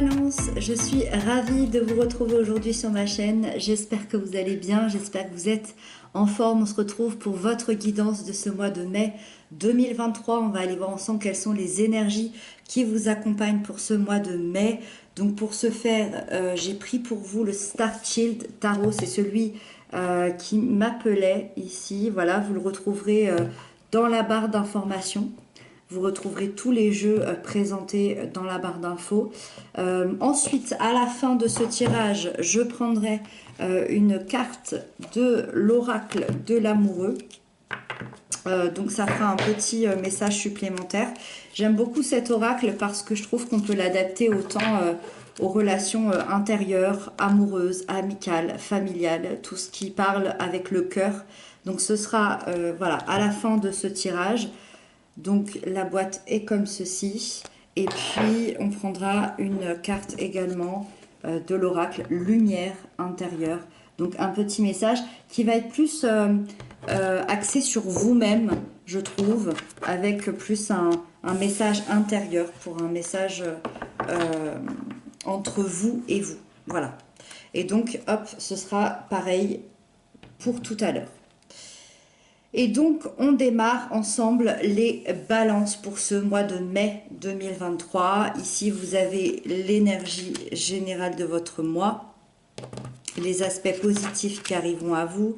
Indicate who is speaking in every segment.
Speaker 1: Balance, je suis ravie de vous retrouver aujourd'hui sur ma chaîne. J'espère que vous allez bien, j'espère que vous êtes en forme. On se retrouve pour votre guidance de ce mois de mai 2023. On va aller voir ensemble quelles sont les énergies qui vous accompagnent pour ce mois de mai. Donc pour ce faire, j'ai pris pour vous le Star Shield Tarot. C'est celui qui m'appelait ici. Voilà, vous le retrouverez dans la barre d'information. Vous retrouverez tous les jeux présentés dans la barre d'infos. Ensuite, à la fin de ce tirage, je prendrai une carte de l'oracle de l'amoureux. Donc ça fera un petit message supplémentaire. J'aime beaucoup cet oracle parce que je trouve qu'on peut l'adapter autant aux relations intérieures, amoureuses, amicales, familiales, tout ce qui parle avec le cœur. Donc ce sera voilà, à la fin de ce tirage. Donc la boîte est comme ceci. Et puis on prendra une carte également de l'oracle lumière intérieure. Donc un petit message qui va être plus axé sur vous-même, je trouve, avec plus un message intérieur, pour un message entre vous et vous. Voilà. Et donc hop, ce sera pareil pour tout à l'heure. Et donc, on démarre ensemble les balances pour ce mois de mai 2023. Ici, vous avez l'énergie générale de votre mois, les aspects positifs qui arriveront à vous,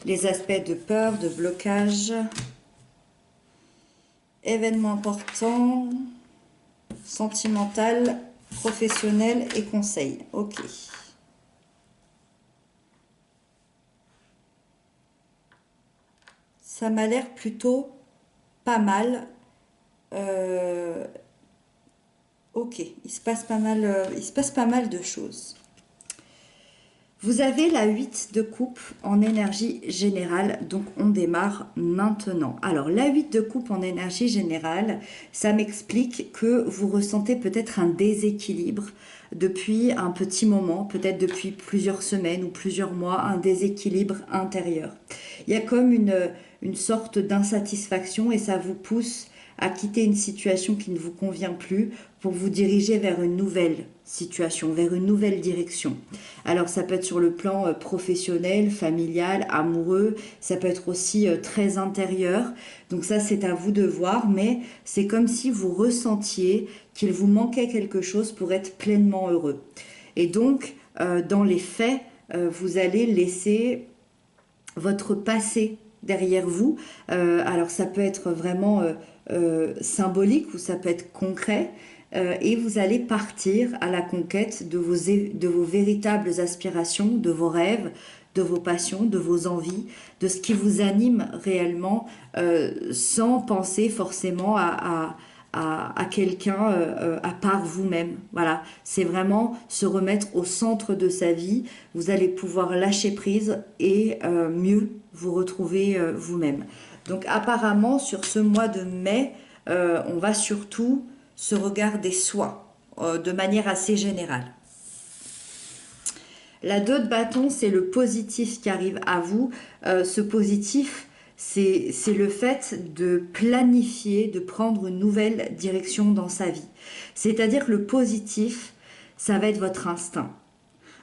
Speaker 1: les aspects de peur, de blocage, événements importants, sentimental, professionnel et conseil. Ok. Ça m'a l'air plutôt pas mal. Ok, il se passe pas mal de choses. Vous avez la 8 de coupe en énergie générale, donc on démarre maintenant. Alors la 8 de coupe en énergie générale, ça m'explique que vous ressentez peut-être un déséquilibre depuis un petit moment, peut-être depuis plusieurs semaines ou plusieurs mois, un déséquilibre intérieur. Il y a comme une sorte d'insatisfaction et ça vous pousse à quitter une situation qui ne vous convient plus pour vous diriger vers une nouvelle situation, vers une nouvelle direction. Alors ça peut être sur le plan professionnel, familial, amoureux, ça peut être aussi très intérieur. Donc ça c'est à vous de voir, mais c'est comme si vous ressentiez qu'il vous manquait quelque chose pour être pleinement heureux. Et donc dans les faits, vous allez laisser votre passé derrière vous. Alors ça peut être vraiment symbolique ou ça peut être concret. Et vous allez partir à la conquête de vos véritables aspirations, de vos rêves, de vos passions, de vos envies, de ce qui vous anime réellement, sans penser forcément à quelqu'un à part vous-même. Voilà, c'est vraiment se remettre au centre de sa vie. Vous allez pouvoir lâcher prise et mieux vous retrouver vous-même. Donc apparemment, sur ce mois de mai, on va surtout se regarder soi, de manière assez générale. La 2 de bâton, c'est le positif qui arrive à vous. Ce positif, c'est le fait de planifier, de prendre une nouvelle direction dans sa vie. C'est-à-dire que le positif, ça va être votre instinct.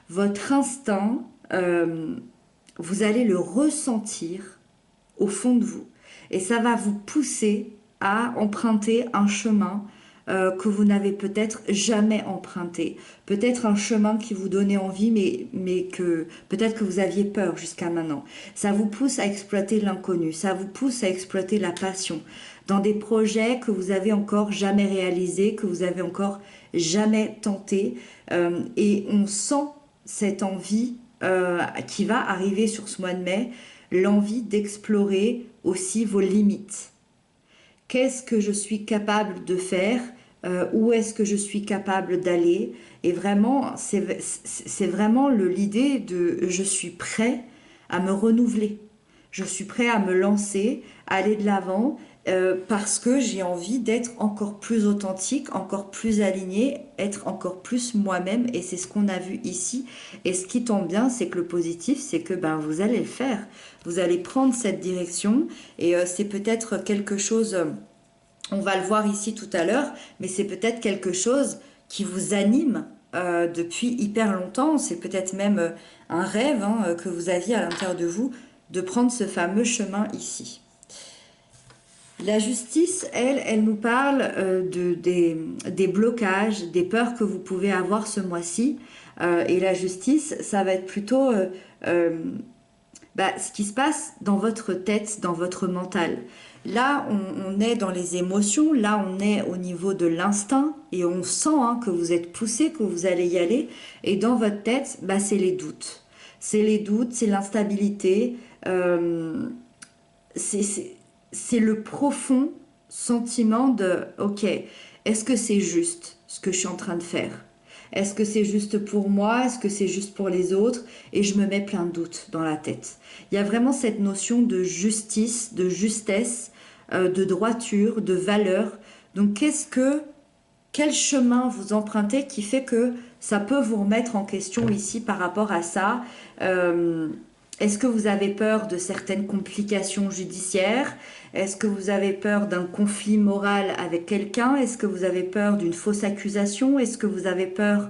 Speaker 1: Votre instinct, vous allez le ressentir au fond de vous. Et ça va vous pousser à emprunter un chemin que vous n'avez peut-être jamais emprunté. Peut-être un chemin qui vous donnait envie, mais que peut-être que vous aviez peur jusqu'à maintenant. Ça vous pousse à exploiter l'inconnu, ça vous pousse à exploiter la passion dans des projets que vous avez encore jamais réalisés, que vous avez encore jamais tenté. Et on sent cette envie qui va arriver sur ce mois de mai, l'envie d'explorer aussi vos limites. Qu'est-ce que je suis capable de faire? Où est-ce que je suis capable d'aller? Et vraiment, c'est vraiment l'idée de je suis prêt à me renouveler. Je suis prêt à me lancer, à aller de l'avant parce que j'ai envie d'être encore plus authentique, encore plus aligné, être encore plus moi-même. Et c'est ce qu'on a vu ici. Et ce qui tombe bien, c'est que le positif, c'est que vous allez le faire. Vous allez prendre cette direction et c'est peut-être quelque chose... on va le voir ici tout à l'heure, mais c'est peut-être quelque chose qui vous anime depuis hyper longtemps. C'est peut-être même un rêve hein, que vous aviez à l'intérieur de vous, de prendre ce fameux chemin ici. La justice, elle nous parle des blocages, des peurs que vous pouvez avoir ce mois-ci. Et la justice, ça va être plutôt ce qui se passe dans votre tête, dans votre mental. Là, on est dans les émotions, là, on est au niveau de l'instinct et on sent hein, que vous êtes poussé, que vous allez y aller. Et dans votre tête, c'est les doutes. C'est les doutes, c'est l'instabilité, c'est le profond sentiment de « Ok, est-ce que c'est juste ce que je suis en train de faire ? Est-ce que c'est juste pour moi ? Est-ce que c'est juste pour les autres ?» Et je me mets plein de doutes dans la tête. Il y a vraiment cette notion de justice, de justesse, de droiture, de valeur. Donc quel chemin vous empruntez qui fait que ça peut vous remettre en question ici par rapport à ça Est-ce que vous avez peur de certaines complications judiciaires? Est-ce que vous avez peur d'un conflit moral avec quelqu'un? Est-ce que vous avez peur d'une fausse accusation? Est-ce que vous avez peur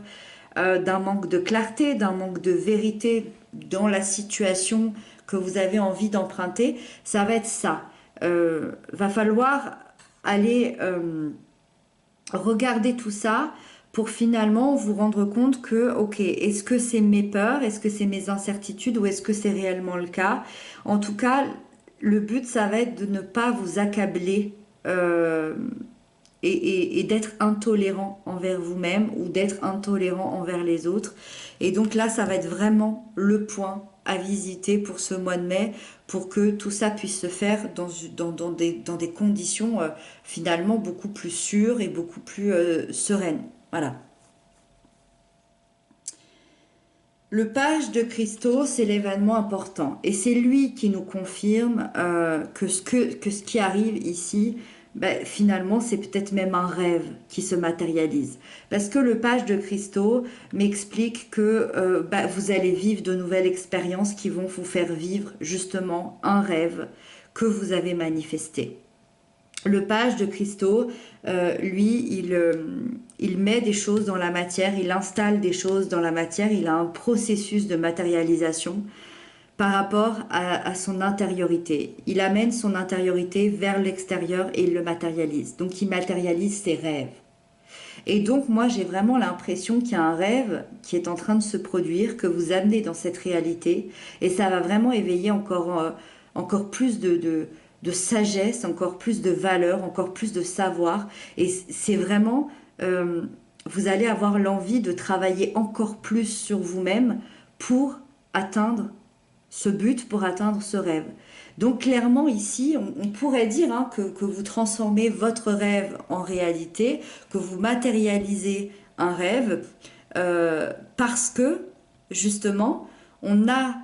Speaker 1: d'un manque de clarté, d'un manque de vérité dans la situation que vous avez envie d'emprunter? Ça va être ça. Va falloir aller regarder tout ça pour finalement vous rendre compte que, ok, est-ce que c'est mes peurs, est-ce que c'est mes incertitudes ou est-ce que c'est réellement le cas? En tout cas, le but, ça va être de ne pas vous accabler et d'être intolérant envers vous-même ou d'être intolérant envers les autres. Et donc là, ça va être vraiment le point à visiter pour ce mois de mai, pour que tout ça puisse se faire dans des conditions finalement beaucoup plus sûres et beaucoup plus sereines. Voilà. Le page de cristaux, c'est l'événement important. Et c'est lui qui nous confirme que ce qui arrive ici, finalement, c'est peut-être même un rêve qui se matérialise. Parce que le page de cristaux m'explique que vous allez vivre de nouvelles expériences qui vont vous faire vivre justement un rêve que vous avez manifesté. Le page de cristaux, lui, il met des choses dans la matière, il installe des choses dans la matière, il a un processus de matérialisation par rapport à son intériorité. Il amène son intériorité vers l'extérieur et il le matérialise. Donc il matérialise ses rêves. Et donc moi j'ai vraiment l'impression qu'il y a un rêve qui est en train de se produire, que vous amenez dans cette réalité, et ça va vraiment éveiller encore plus de sagesse, encore plus de valeur, encore plus de savoir. Et c'est vraiment, vous allez avoir l'envie de travailler encore plus sur vous-même pour atteindre ce but, pour atteindre ce rêve. Donc clairement ici, on pourrait dire que vous transformez votre rêve en réalité, que vous matérialisez un rêve, parce que justement, on a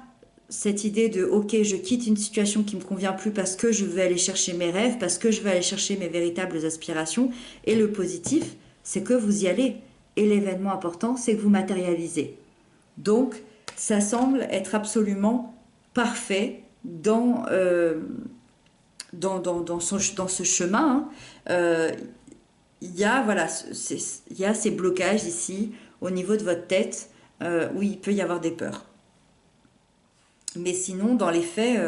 Speaker 1: cette idée de ok, je quitte une situation qui ne me convient plus parce que je veux aller chercher mes rêves, parce que je veux aller chercher mes véritables aspirations. Et le positif, c'est que vous y allez. Et l'événement important, c'est que vous matérialisez. Donc, ça semble être absolument parfait dans ce chemin. Il y a ces blocages ici, au niveau de votre tête, où il peut y avoir des peurs. Mais sinon, dans les faits,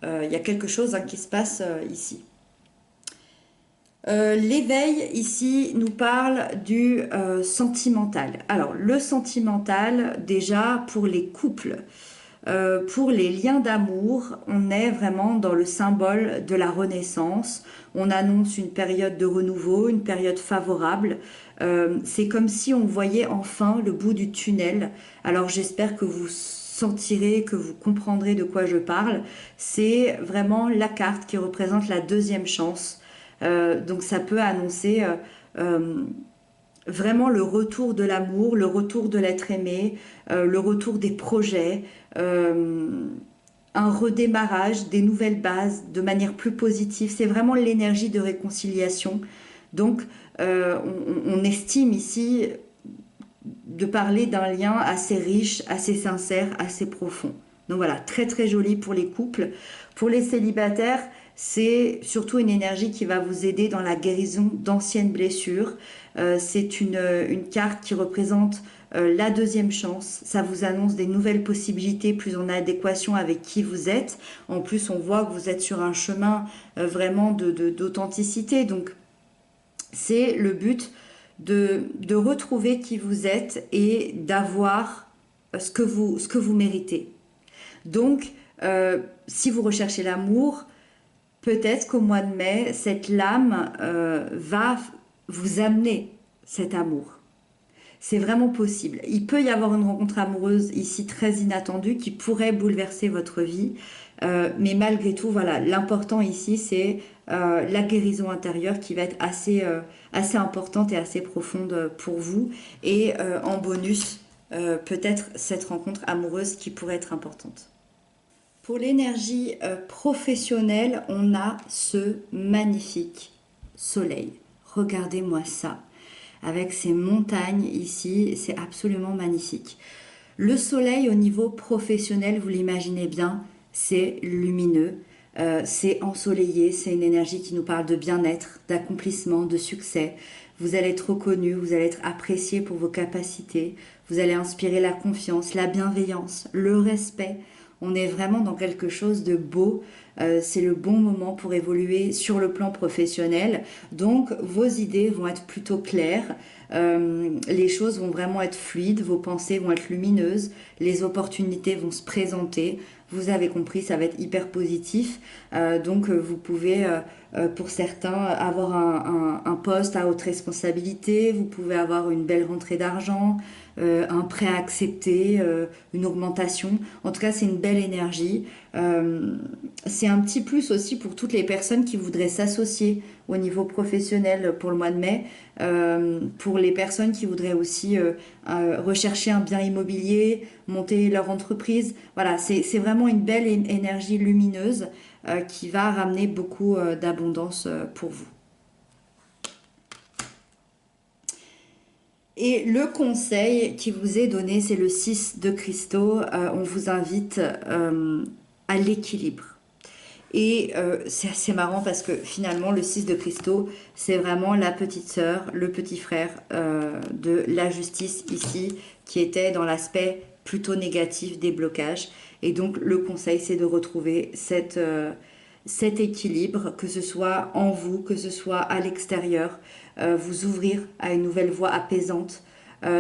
Speaker 1: il y a quelque chose qui se passe ici. L'éveil, ici, nous parle du sentimental. Alors, le sentimental, déjà, pour les couples, pour les liens d'amour, on est vraiment dans le symbole de la renaissance. On annonce une période de renouveau, une période favorable. C'est comme si on voyait enfin le bout du tunnel. Alors, j'espère que vous sentirez, que vous comprendrez de quoi je parle. C'est vraiment la carte qui représente la deuxième chance. Donc ça peut annoncer vraiment le retour de l'amour, le retour de l'être aimé, le retour des projets, un redémarrage, des nouvelles bases de manière plus positive. C'est vraiment l'énergie de réconciliation. Donc on estime ici de parler d'un lien assez riche, assez sincère, assez profond. Donc voilà, très très joli pour les couples. Pour les célibataires, c'est surtout une énergie qui va vous aider dans la guérison d'anciennes blessures. C'est une carte qui représente la deuxième chance, ça vous annonce des nouvelles possibilités plus en adéquation avec qui vous êtes. En plus, on voit que vous êtes sur un chemin vraiment d'authenticité. Donc, c'est le but de retrouver qui vous êtes et d'avoir ce que vous méritez. Donc, si vous recherchez l'amour, peut-être qu'au mois de mai, cette lame va vous amener cet amour. C'est vraiment possible. Il peut y avoir une rencontre amoureuse ici très inattendue qui pourrait bouleverser votre vie. Mais malgré tout, voilà, l'important ici, c'est la guérison intérieure qui va être assez importante et assez profonde pour vous. Et en bonus, peut-être cette rencontre amoureuse qui pourrait être importante. Pour l'énergie professionnelle, on a ce magnifique soleil. Regardez-moi ça. Avec ces montagnes ici, c'est absolument magnifique. Le soleil au niveau professionnel, vous l'imaginez bien, c'est lumineux, c'est ensoleillé, c'est une énergie qui nous parle de bien-être, d'accomplissement, de succès. Vous allez être reconnu, vous allez être apprécié pour vos capacités, vous allez inspirer la confiance, la bienveillance, le respect. On est vraiment dans quelque chose de beau. C'est le bon moment pour évoluer sur le plan professionnel. Donc, vos idées vont être plutôt claires. Les choses vont vraiment être fluides. Vos pensées vont être lumineuses. Les opportunités vont se présenter. Vous avez compris, ça va être hyper positif. Donc, vous pouvez, pour certains, avoir un poste à haute responsabilité. Vous pouvez avoir une belle rentrée d'argent. Un prêt à accepter, une augmentation. En tout cas, c'est une belle énergie. C'est un petit plus aussi pour toutes les personnes qui voudraient s'associer au niveau professionnel pour le mois de mai. Pour les personnes qui voudraient aussi rechercher un bien immobilier, monter leur entreprise. Voilà, c'est vraiment une belle énergie lumineuse qui va ramener beaucoup d'abondance pour vous. Et le conseil qui vous est donné, c'est le 6 de cristaux. On vous invite à l'équilibre. Et c'est assez marrant parce que finalement, le 6 de cristaux, c'est vraiment la petite sœur, le petit frère de la justice ici, qui était dans l'aspect plutôt négatif des blocages. Et donc, le conseil, c'est de retrouver cet équilibre, que ce soit en vous, que ce soit à l'extérieur, vous ouvrir à une nouvelle voie apaisante,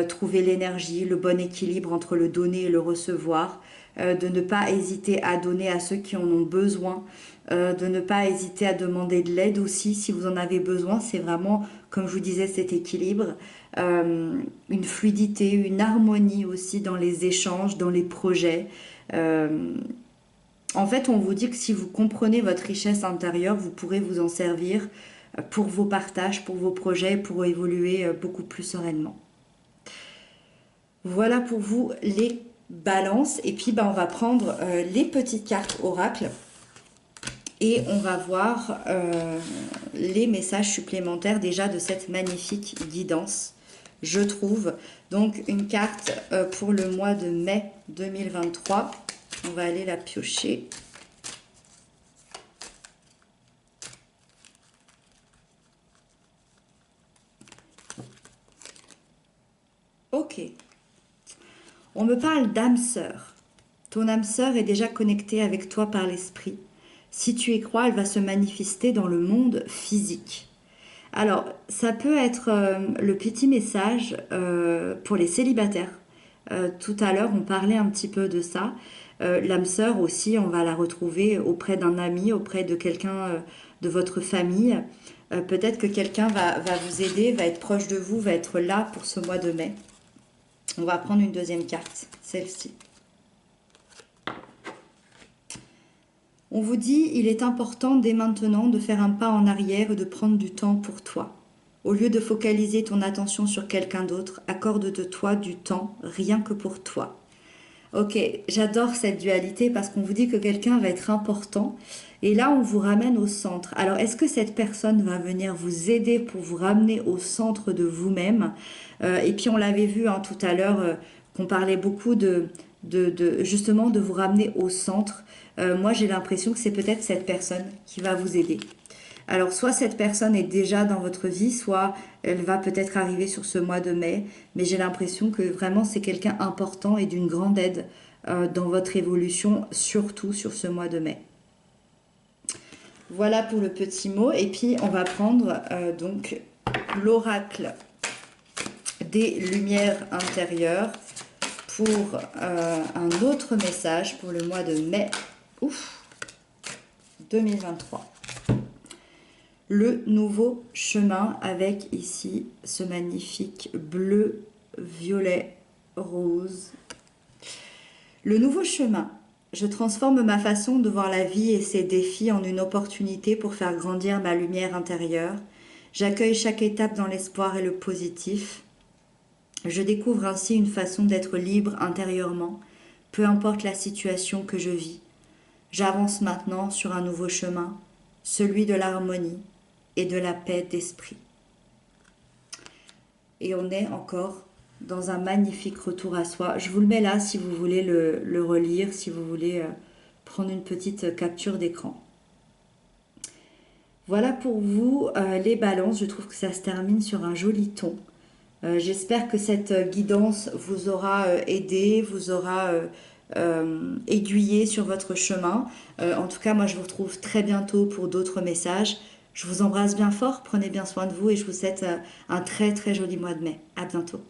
Speaker 1: trouver l'énergie, le bon équilibre entre le donner et le recevoir, de ne pas hésiter à donner à ceux qui en ont besoin, de ne pas hésiter à demander de l'aide aussi si vous en avez besoin. C'est vraiment, comme je vous disais, cet équilibre, une fluidité, une harmonie aussi dans les échanges, dans les projets. En fait, on vous dit que si vous comprenez votre richesse intérieure, vous pourrez vous en servir pour vos partages, pour vos projets, pour évoluer beaucoup plus sereinement. Voilà pour vous les balances. Et puis, on va prendre les petites cartes oracle et on va voir les messages supplémentaires déjà de cette magnifique guidance, je trouve. Donc, une carte pour le mois de mai 2023. On va aller la piocher. Ok. On me parle d'âme sœur. Ton âme sœur est déjà connectée avec toi par l'esprit. Si tu y crois, elle va se manifester dans le monde physique. Alors, ça peut être le petit message pour les célibataires. Tout à l'heure, on parlait un petit peu de ça. L'âme sœur aussi, on va la retrouver auprès d'un ami, auprès de quelqu'un de votre famille. Peut-être que quelqu'un va vous aider, va être proche de vous, va être là pour ce mois de mai. On va prendre une deuxième carte, celle-ci. On vous dit, il est important dès maintenant de faire un pas en arrière et de prendre du temps pour toi. Au lieu de focaliser ton attention sur quelqu'un d'autre, accorde-toi du temps rien que pour toi. Ok, j'adore cette dualité parce qu'on vous dit que quelqu'un va être important et là on vous ramène au centre. Alors est-ce que cette personne va venir vous aider pour vous ramener au centre de vous-même? Et puis on l'avait vu tout à l'heure qu'on parlait beaucoup justement de vous ramener au centre. Moi j'ai l'impression que c'est peut-être cette personne qui va vous aider. Alors, soit cette personne est déjà dans votre vie, soit elle va peut-être arriver sur ce mois de mai, mais j'ai l'impression que vraiment c'est quelqu'un important et d'une grande aide dans votre évolution, surtout sur ce mois de mai. Voilà pour le petit mot. Et puis, on va prendre donc l'oracle des lumières intérieures pour un autre message pour le mois de mai 2023. Le nouveau chemin avec ici ce magnifique bleu, violet, rose. Le nouveau chemin. Je transforme ma façon de voir la vie et ses défis en une opportunité pour faire grandir ma lumière intérieure. J'accueille chaque étape dans l'espoir et le positif. Je découvre ainsi une façon d'être libre intérieurement, peu importe la situation que je vis. J'avance maintenant sur un nouveau chemin, celui de l'harmonie et de la paix d'esprit. Et on est encore dans un magnifique retour à soi. Je vous le mets là si vous voulez le relire, si vous voulez prendre une petite capture d'écran. Voilà pour vous les balances. Je trouve que ça se termine sur un joli ton. J'espère que cette guidance vous aura aidé, vous aura aiguillé sur votre chemin. En tout cas, moi je vous retrouve très bientôt pour d'autres messages. Je vous embrasse bien fort, prenez bien soin de vous et je vous souhaite un très très joli mois de mai. À bientôt.